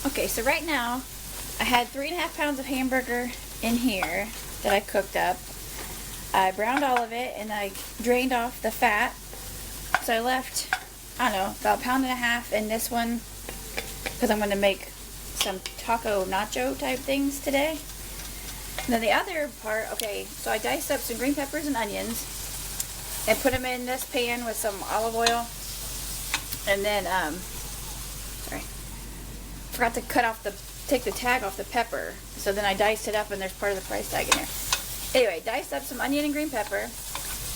Okay, so right now I had 3.5 pounds of hamburger in here that I cooked up. I browned all of it and I drained off the fat. So I left, I don't know, about 1.5 pounds in this one because I'm going to make some taco nacho type things today. And then the other part, okay, so I diced up some green peppers and onions and put them in this pan with some olive oil. And then, sorry, forgot to take the tag off the pepper. So then I diced it up and there's part of the price tag in there. Anyway, diced up some onion and green pepper,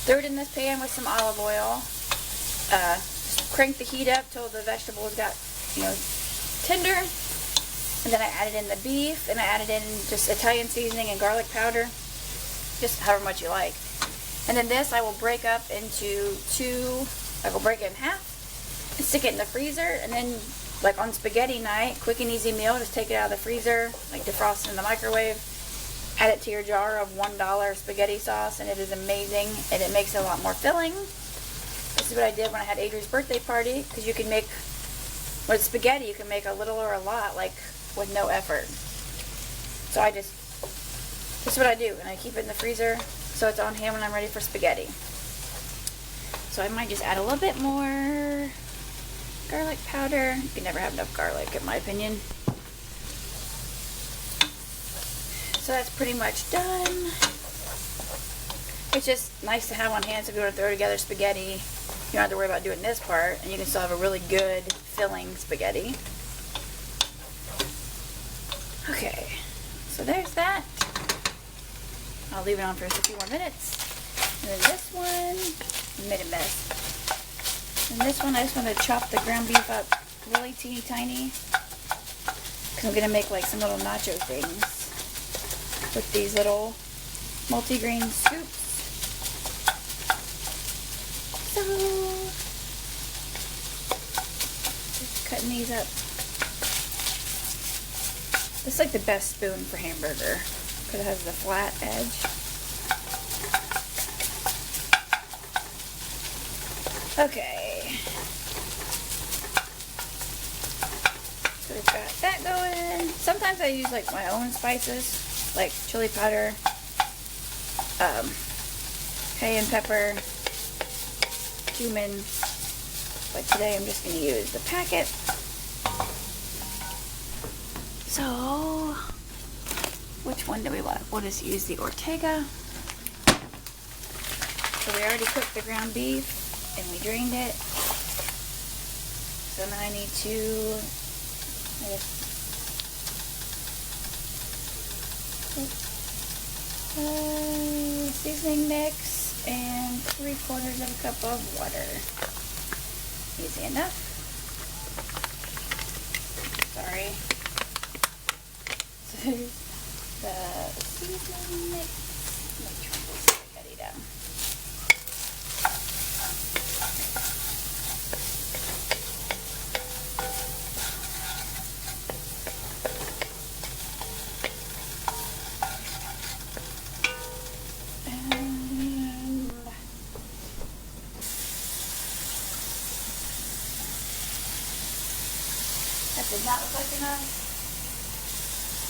threw it in this pan with some olive oil, cranked the heat up till the vegetables got, tender, and then I added in the beef, and I added in just Italian seasoning and garlic powder, just however much you like. And then this I will break up into I will break it in half, and stick it in the freezer, and then, like on spaghetti night, quick and easy meal, just take it out of the freezer, like defrost it in the microwave, add it to your jar of $1 spaghetti sauce, and it is amazing, and it makes it a lot more filling. This is what I did when I had Adri's birthday party, because you can make, with spaghetti, you can make a little or a lot, like, with no effort. So this is what I do, and I keep it in the freezer, so it's on hand when I'm ready for spaghetti. So I might just add a little bit more garlic powder. You can never have enough garlic, in my opinion. So that's pretty much done. It's just nice to have on hand so if you want to throw together spaghetti, you don't have to worry about doing this part, and you can still have a really good filling spaghetti. Okay, so there's that. I'll leave it on for just a few more minutes. And then this one, made a mess. And this one, I just want to chop the ground beef up really teeny tiny, because I'm going to make like some little nacho things with these little multi-grain scoops. So, just cutting these up. This is like the best spoon for hamburger because it has the flat edge. Okay. So we've got that going. Sometimes I use like my own spices, like chili powder, cayenne pepper, cumin, but today I'm just going to use the packet. So, which one do we want? We'll just use the Ortega. So we already cooked the ground beef and we drained it. So now I need to seasoning mix and 3/4 cup of water. Easy enough. Sorry. So the seasoning mix. Let me turn this spaghetti down. That did not look like enough.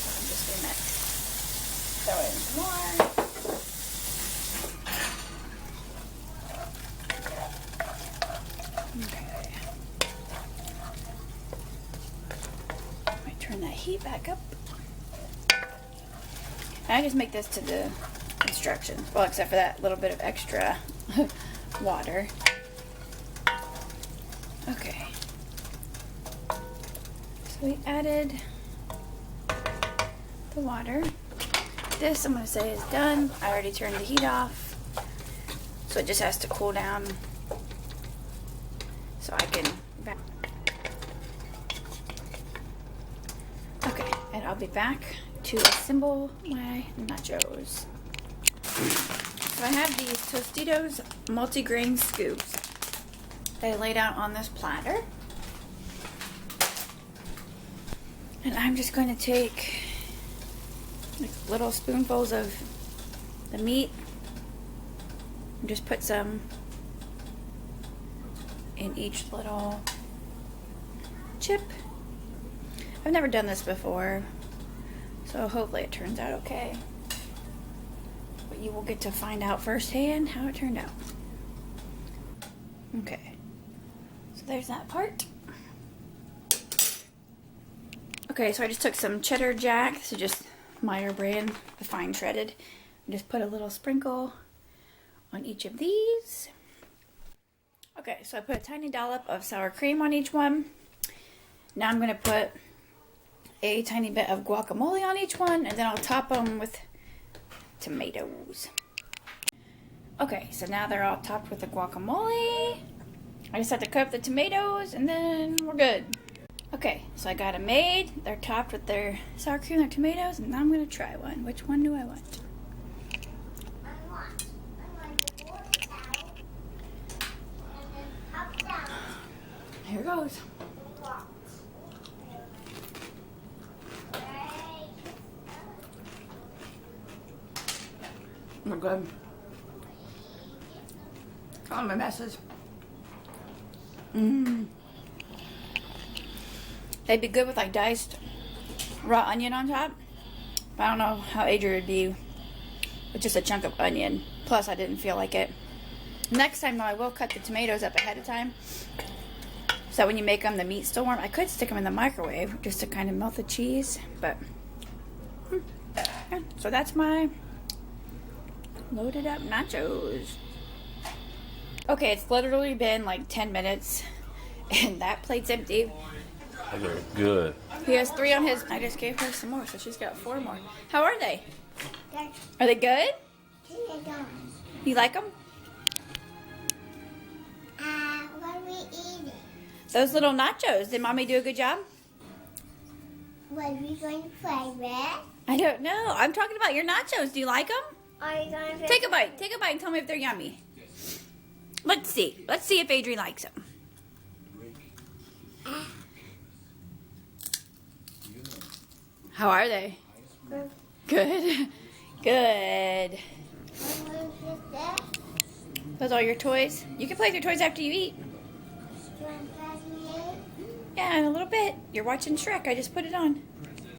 So I'm just going to throw in some more. Okay. Let me turn that heat back up. And I just make this to the instructions. Well, except for that little bit of extra water. Okay. We added the water. This I'm going to say is done. I already turned the heat off, so it just has to cool down so I can okay, and I'll be back to assemble my nachos. So I have these Tostitos multi-grain scoops that I laid out on this platter. And I'm just going to take like little spoonfuls of the meat and just put some in each little chip. I've never done this before, so hopefully it turns out okay. But you will get to find out firsthand how it turned out. Okay, so there's that part. Okay, so I just took some cheddar jack, this is just Meyer brand, the fine shredded, and just put a little sprinkle on each of these. Okay, so I put a tiny dollop of sour cream on each one. Now I'm going to put a tiny bit of guacamole on each one, and then I'll top them with tomatoes. Okay, so now they're all topped with the guacamole. I just have to cut up the tomatoes, and then we're good. Okay, so I got them made. They're topped with their sour cream and their tomatoes, and now I'm going to try one. Which one do I want? Here goes. They're good. Oh, my messes. They'd be good with like diced raw onion on top. But I don't know how Adrian would be with just a chunk of onion. Plus, I didn't feel like it. Next time, though, I will cut the tomatoes up ahead of time. So when you make them, the meat's still warm. I could stick them in the microwave just to kind of melt the cheese. But, yeah. So that's my loaded up nachos. Okay, it's literally been like 10 minutes. And that plate's empty. They're good. He has 3 on his. I just gave her some more, so she's got 4 more. How are they? Good. Are they good? Good. You like them? What are we eating? Those little nachos. Did Mommy do a good job? What are we going to play with? I don't know. I'm talking about your nachos. Do you like them? Are you going to Take a bite. Take a bite and tell me if they're yummy. Let's see. Let's see if Adrian likes them. How are they? Good. Good. Good. Those are your toys? You can play with your toys after you eat. Yeah, in a little bit. You're watching Shrek. I just put it on.